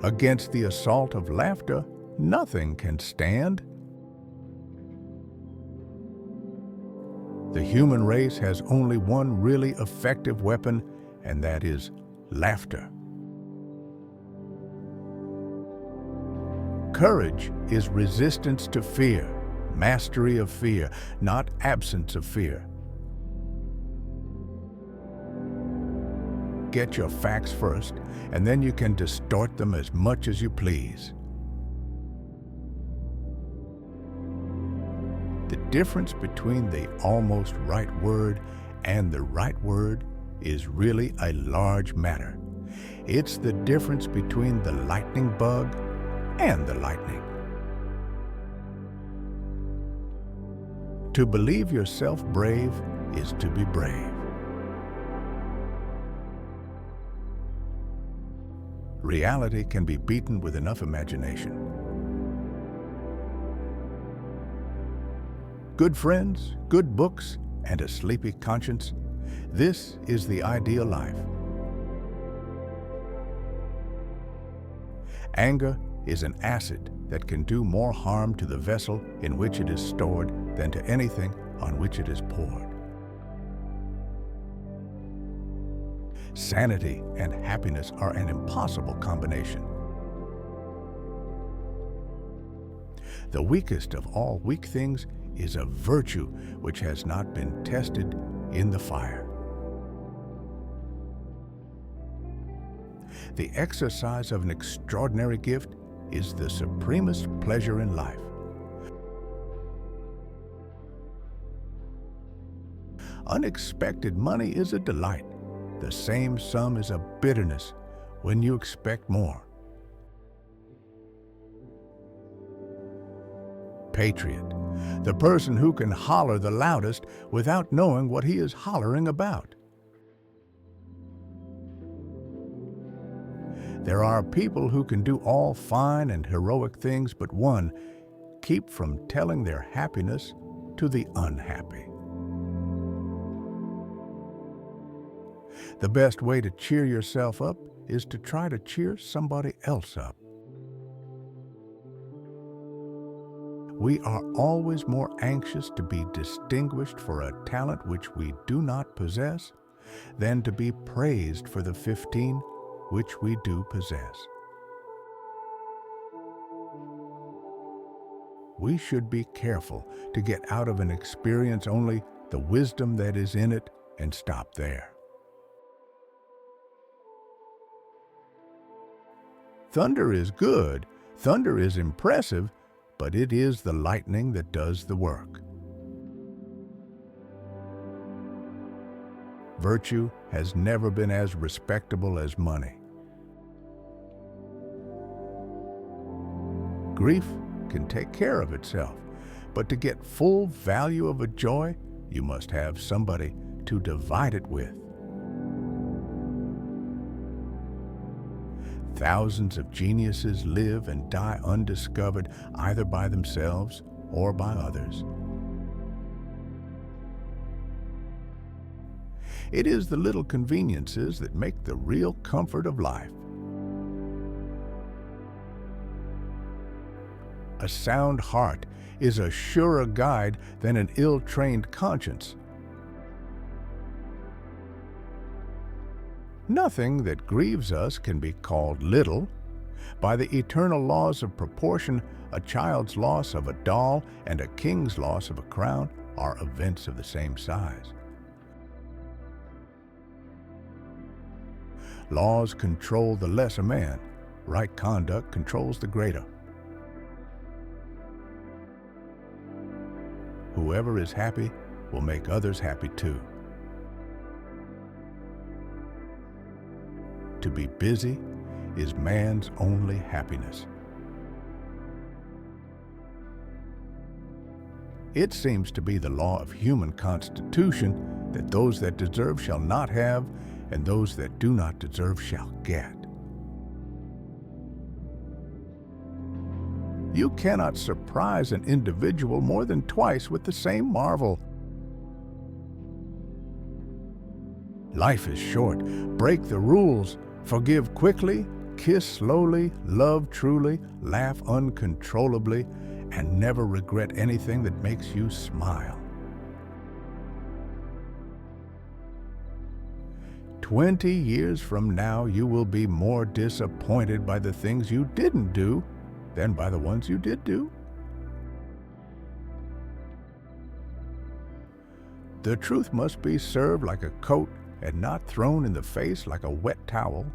Against the assault of laughter, nothing can stand. The human race has only one really effective weapon, and that is laughter. Courage is resistance to fear, mastery of fear, not absence of fear. Get your facts first, and then you can distort them as much as you please. The difference between the almost right word and the right word is really a large matter. It's the difference between the lightning bug and the lightning. To believe yourself brave is to be brave. Reality can be beaten with enough imagination. Good friends, good books, and a sleepy conscience. This is the ideal life. Anger is an acid that can do more harm to the vessel in which it is stored than to anything on which it is poured. Sanity and happiness are an impossible combination. The weakest of all weak things is a virtue which has not been tested in the fire. The exercise of an extraordinary gift is the supremest pleasure in life. Unexpected money is a delight. The same sum is a bitterness when you expect more. Patriot, the person who can holler the loudest without knowing what he is hollering about. There are people who can do all fine and heroic things, but one, keep from telling their happiness to the unhappy. The best way to cheer yourself up is to try to cheer somebody else up. We are always more anxious to be distinguished for a talent which we do not possess than to be praised for the 15 which we do possess. We should be careful to get out of an experience only the wisdom that is in it and stop there. Thunder is good, thunder is impressive, but it is the lightning that does the work. Virtue has never been as respectable as money. Grief can take care of itself, but to get full value of a joy, you must have somebody to divide it with. Thousands of geniuses live and die undiscovered either by themselves or by others. It is the little conveniences that make the real comfort of life. A sound heart is a surer guide than an ill-trained conscience. Nothing that grieves us can be called little. By the eternal laws of proportion, a child's loss of a doll and a king's loss of a crown are events of the same size. Laws control the lesser man. Right conduct controls the greater. Whoever is happy will make others happy too. To be busy is man's only happiness. It seems to be the law of human constitution that those that deserve shall not have, and those that do not deserve shall get. You cannot surprise an individual more than twice with the same marvel. Life is short. Break the rules. Forgive quickly, kiss slowly, love truly, laugh uncontrollably, and never regret anything that makes you smile. 20 years from now, you will be more disappointed by the things you didn't do than by the ones you did do. The truth must be served like a coat and not thrown in the face like a wet towel.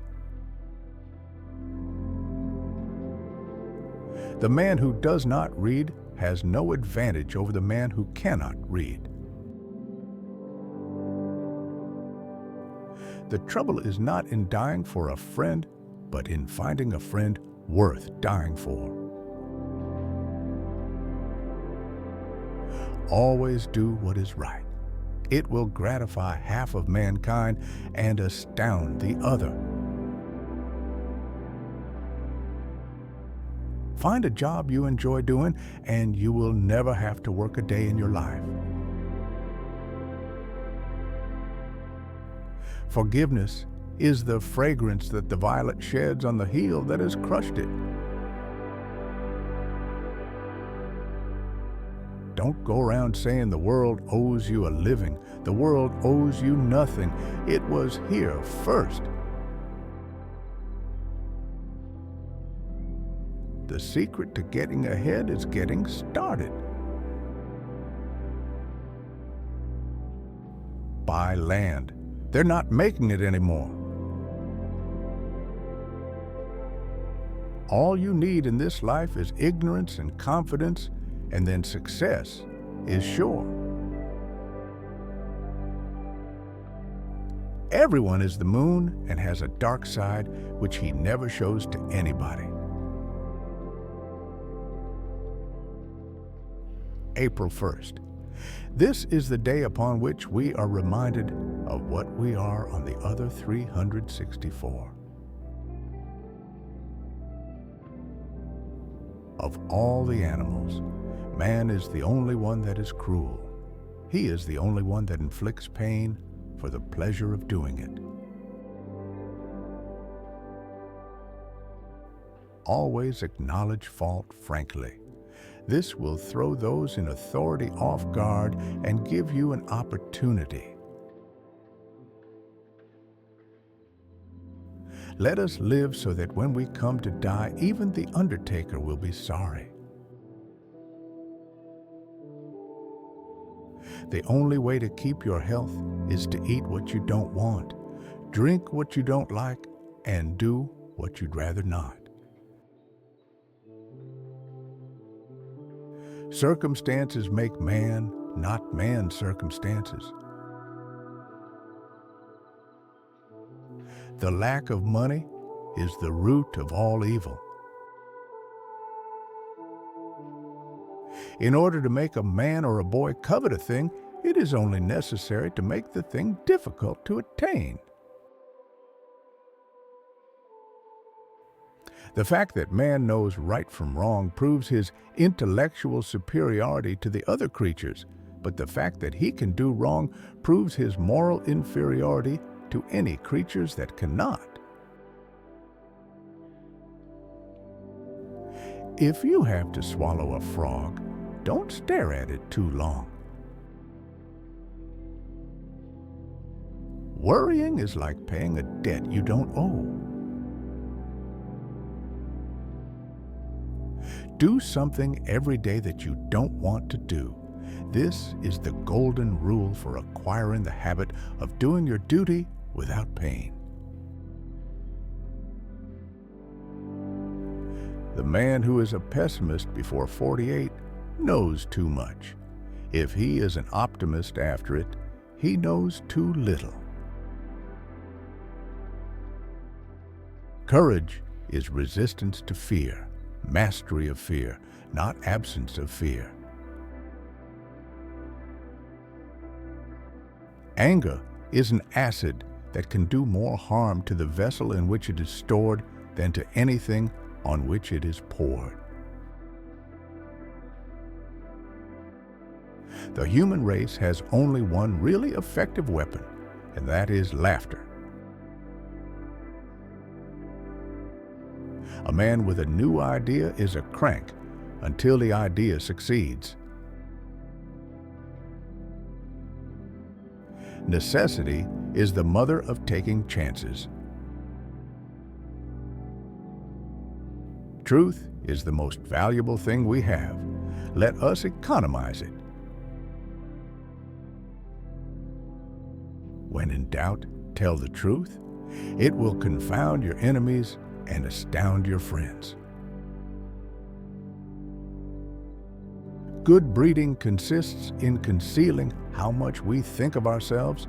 The man who does not read has no advantage over the man who cannot read. The trouble is not in dying for a friend, but in finding a friend worth dying for. Always do what is right. It will gratify half of mankind and astound the other. Find a job you enjoy doing, and you will never have to work a day in your life. Forgiveness is the fragrance that the violet sheds on the heel that has crushed it. Don't go around saying the world owes you a living. The world owes you nothing. It was here first. The secret to getting ahead is getting started. Buy land. They're not making it anymore. All you need in this life is ignorance and confidence, and then success is sure. Everyone is the moon and has a dark side which he never shows to anybody. April 1st. This is the day upon which we are reminded of what we are on the other 364. Of all the animals, man is the only one that is cruel. He is the only one that inflicts pain for the pleasure of doing it. Always acknowledge fault frankly. This will throw those in authority off guard and give you an opportunity. Let us live so that when we come to die, even the undertaker will be sorry. The only way to keep your health is to eat what you don't want, drink what you don't like, and do what you'd rather not. Circumstances make man, not man circumstances. The lack of money is the root of all evil. In order to make a man or a boy covet a thing, it is only necessary to make the thing difficult to attain. The fact that man knows right from wrong proves his intellectual superiority to the other creatures, but the fact that he can do wrong proves his moral inferiority to any creatures that cannot. If you have to swallow a frog, don't stare at it too long. Worrying is like paying a debt you don't owe. Do something every day that you don't want to do. This is the golden rule for acquiring the habit of doing your duty without pain. The man who is a pessimist before 48 knows too much. If he is an optimist after it, he knows too little. Courage is resistance to fear, mastery of fear, not absence of fear. Anger is an acid that can do more harm to the vessel in which it is stored than to anything on which it is poured. The human race has only one really effective weapon, and that is laughter. A man with a new idea is a crank until the idea succeeds. Necessity is the mother of taking chances. Truth is the most valuable thing we have. Let us economize it. When in doubt, tell the truth. It will confound your enemies and astound your friends. Good breeding consists in concealing how much we think of ourselves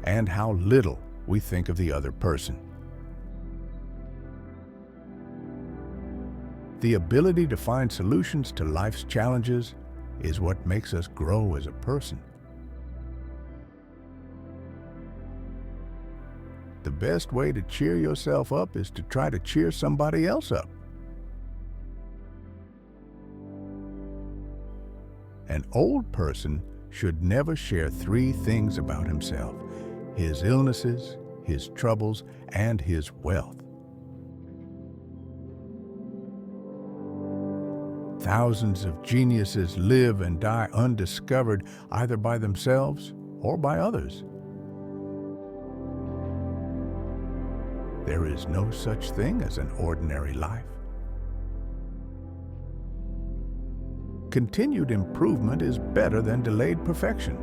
and how little we think of the other person. The ability to find solutions to life's challenges is what makes us grow as a person. The best way to cheer yourself up is to try to cheer somebody else up. An old person should never share 3 things about himself: his illnesses, his troubles, and his wealth. Thousands of geniuses live and die undiscovered either by themselves or by others. There is no such thing as an ordinary life. Continued improvement is better than delayed perfection.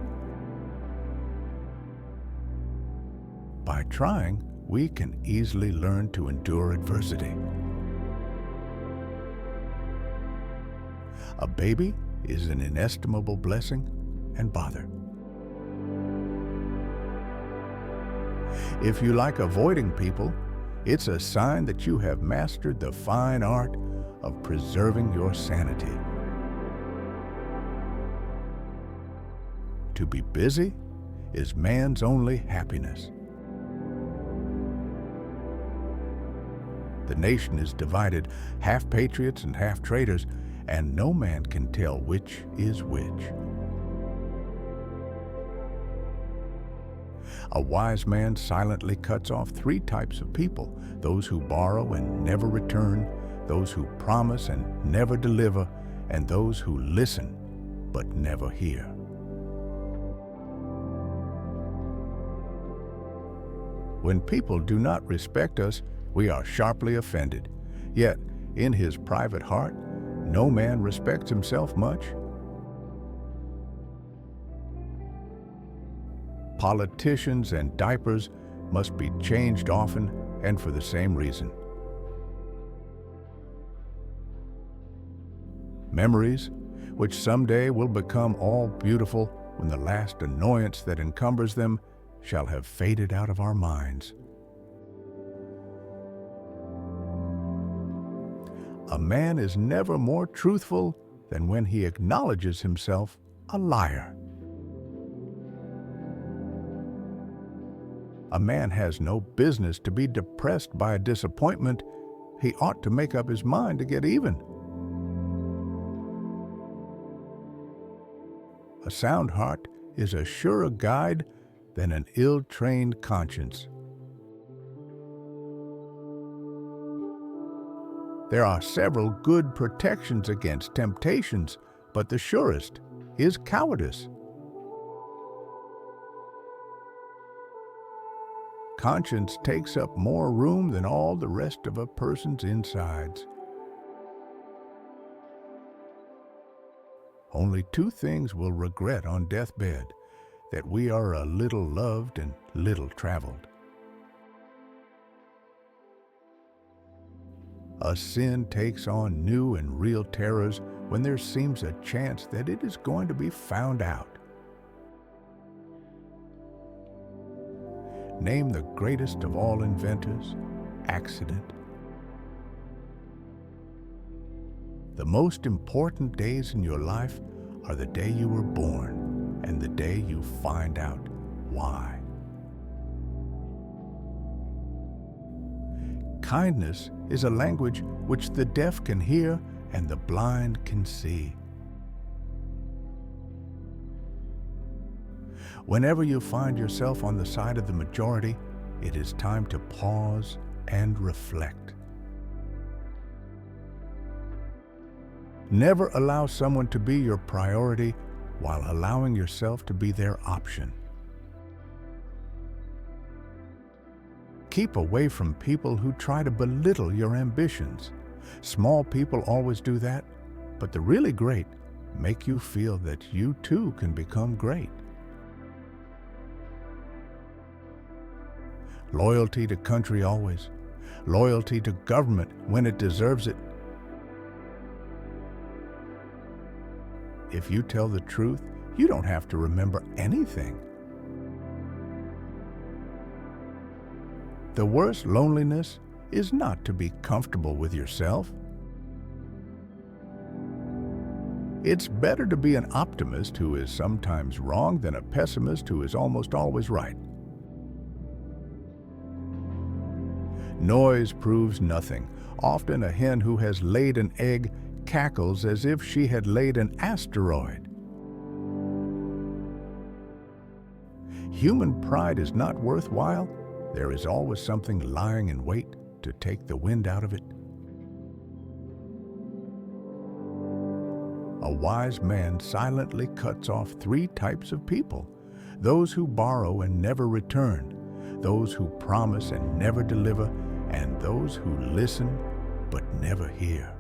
By trying, we can easily learn to endure adversity. A baby is an inestimable blessing and bother. If you like avoiding people, it's a sign that you have mastered the fine art of preserving your sanity. To be busy is man's only happiness. The nation is divided, half patriots and half traitors, and no man can tell which is which. A wise man silently cuts off 3 types of people: those who borrow and never return, those who promise and never deliver, and those who listen but never hear. When people do not respect us, we are sharply offended. Yet, in his private heart, no man respects himself much. Politicians and diapers must be changed often and for the same reason. Memories, which someday will become all beautiful when the last annoyance that encumbers them shall have faded out of our minds. A man is never more truthful than when he acknowledges himself a liar. A man has no business to be depressed by a disappointment. He ought to make up his mind to get even. A sound heart is a surer guide than an ill-trained conscience. There are several good protections against temptations, but the surest is cowardice. Conscience takes up more room than all the rest of a person's insides. Only 2 things we'll regret on deathbed: that we are a little loved and little traveled. A sin takes on new and real terrors when there seems a chance that it is going to be found out. Name the greatest of all inventors: accident. The most important days in your life are the day you were born and the day you find out why. Kindness is a language which the deaf can hear and the blind can see. Whenever you find yourself on the side of the majority, it is time to pause and reflect. Never allow someone to be your priority while allowing yourself to be their option. Keep away from people who try to belittle your ambitions. Small people always do that, but the really great make you feel that you too can become great. Loyalty to country always. Loyalty to government when it deserves it. If you tell the truth, you don't have to remember anything. The worst loneliness is not to be comfortable with yourself. It's better to be an optimist who is sometimes wrong than a pessimist who is almost always right. Noise proves nothing. Often a hen who has laid an egg cackles as if she had laid an asteroid. Human pride is not worthwhile. There is always something lying in wait to take the wind out of it. A wise man silently cuts off 3 types of people: those who borrow and never return, those who promise and never deliver, and those who listen but never hear.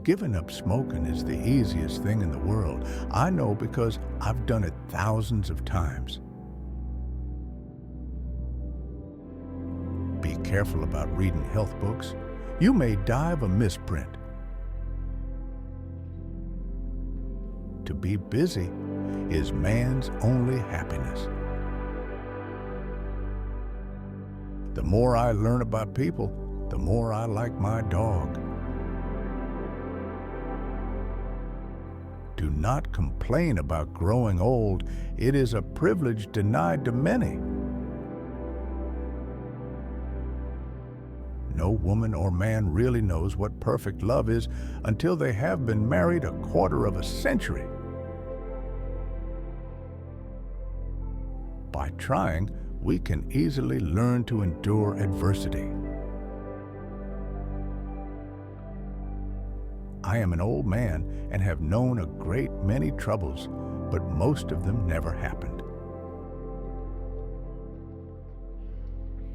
Giving up smoking is the easiest thing in the world. I know because I've done it thousands of times. Be careful about reading health books. You may die of a misprint. To be busy is man's only happiness. The more I learn about people, the more I like my dog. Do not complain about growing old. It is a privilege denied to many. No woman or man really knows what perfect love is until they have been married a quarter of a century. By trying, we can easily learn to endure adversity. I am an old man and have known a great many troubles, but most of them never happened.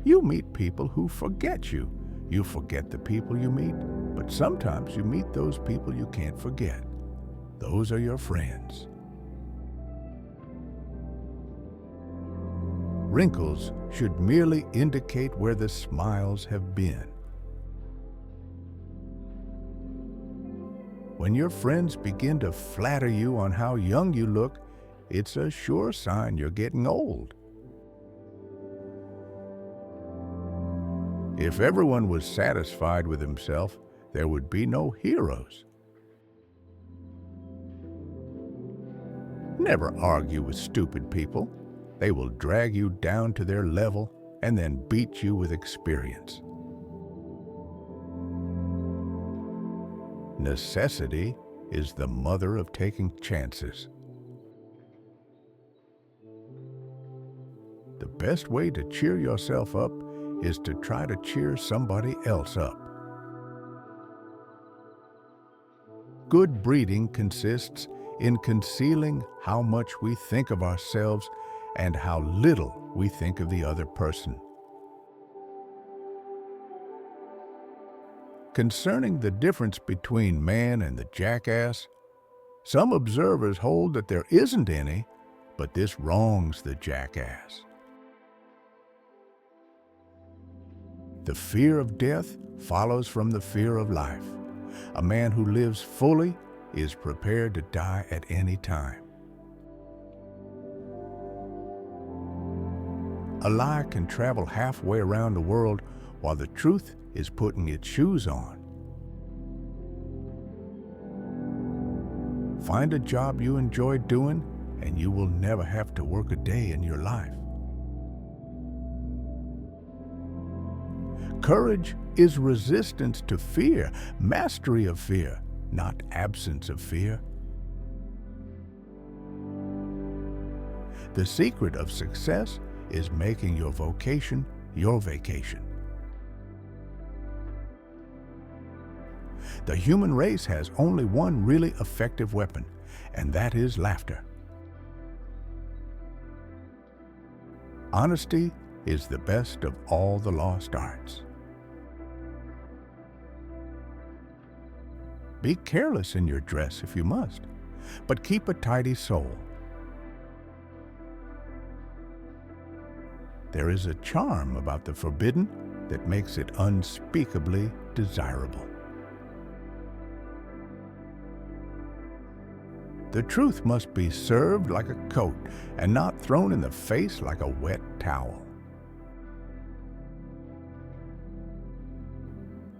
You meet people who forget you. You forget the people you meet, but sometimes you meet those people you can't forget. Those are your friends. Wrinkles should merely indicate where the smiles have been. When your friends begin to flatter you on how young you look, it's a sure sign you're getting old. If everyone was satisfied with himself, there would be no heroes. Never argue with stupid people. They will drag you down to their level and then beat you with experience. Necessity is the mother of taking chances. The best way to cheer yourself up is to try to cheer somebody else up. Good breeding consists in concealing how much we think of ourselves and how little we think of the other person. Concerning the difference between man and the jackass, some observers hold that there isn't any, but this wrongs the jackass. The fear of death follows from the fear of life. A man who lives fully is prepared to die at any time. A lie can travel halfway around the world while the truth is putting its shoes on. Find a job you enjoy doing, and you will never have to work a day in your life. Courage is resistance to fear, mastery of fear, not absence of fear. The secret of success is making your vocation your vacation. The human race has only one really effective weapon, and that is laughter. Honesty is the best of all the lost arts. Be careless in your dress if you must, but keep a tidy soul. There is a charm about the forbidden that makes it unspeakably desirable. The truth must be served like a coat and not thrown in the face like a wet towel.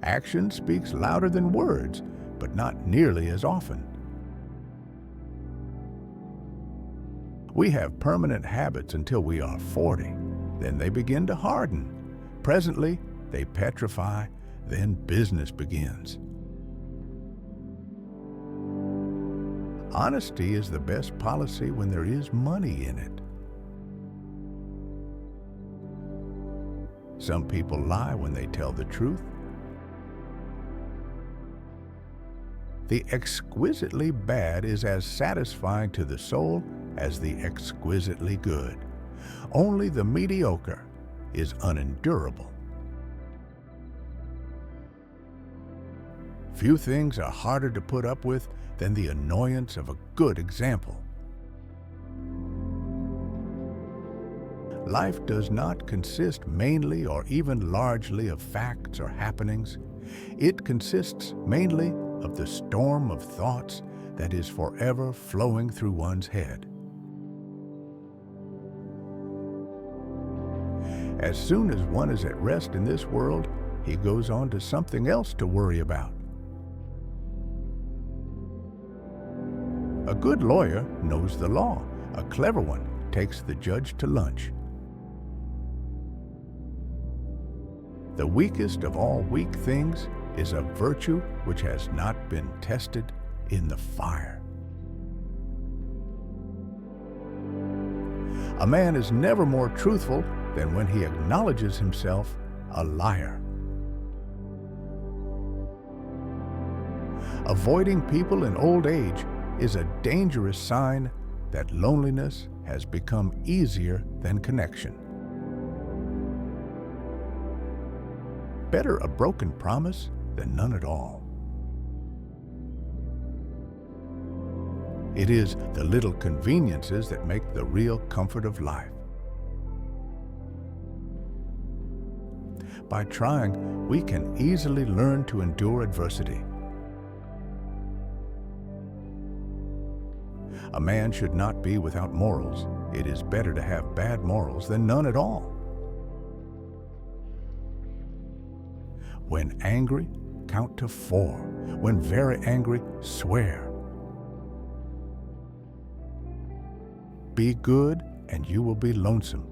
Action speaks louder than words, but not nearly as often. We have permanent habits until we are 40. Then they begin to harden. Presently, they petrify, then business begins. Honesty is the best policy when there is money in it. Some people lie when they tell the truth. The exquisitely bad is as satisfying to the soul as the exquisitely good. Only the mediocre is unendurable. Few things are harder to put up with than the annoyance of a good example. Life does not consist mainly or even largely of facts or happenings. It consists mainly of the storm of thoughts that is forever flowing through one's head. As soon as one is at rest in this world, he goes on to something else to worry about. A good lawyer knows the law. A clever one takes the judge to lunch. The weakest of all weak things is a virtue which has not been tested in the fire. A man is never more truthful than when he acknowledges himself a liar. Avoiding people in old age is a dangerous sign that loneliness has become easier than connection. Better a broken promise than none at all. It is the little conveniences that make the real comfort of life. By trying, we can easily learn to endure adversity. A man should not be without morals. It is better to have bad morals than none at all. When angry, count to 4. When very angry, swear. Be good and you will be lonesome.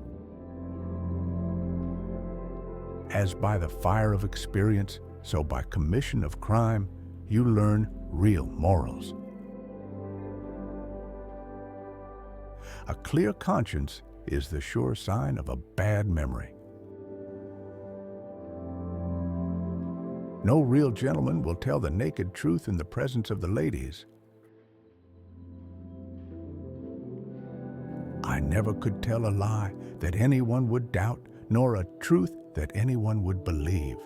As by the fire of experience, so by commission of crime, you learn real morals. A clear conscience is the sure sign of a bad memory. No real gentleman will tell the naked truth in the presence of the ladies. I never could tell a lie that anyone would doubt, nor a truth that anyone would believe.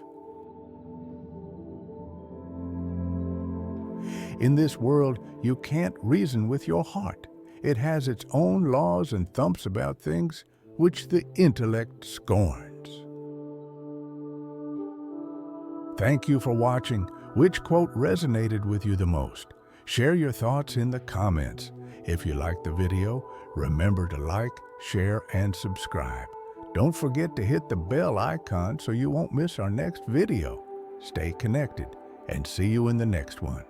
In this world, you can't reason with your heart. It has its own laws and thumps about things which the intellect scorns. Thank you for watching. Which quote resonated with you the most? Share your thoughts in the comments. If you liked the video, remember to like, share, and subscribe. Don't forget to hit the bell icon so you won't miss our next video. Stay connected and see you in the next one.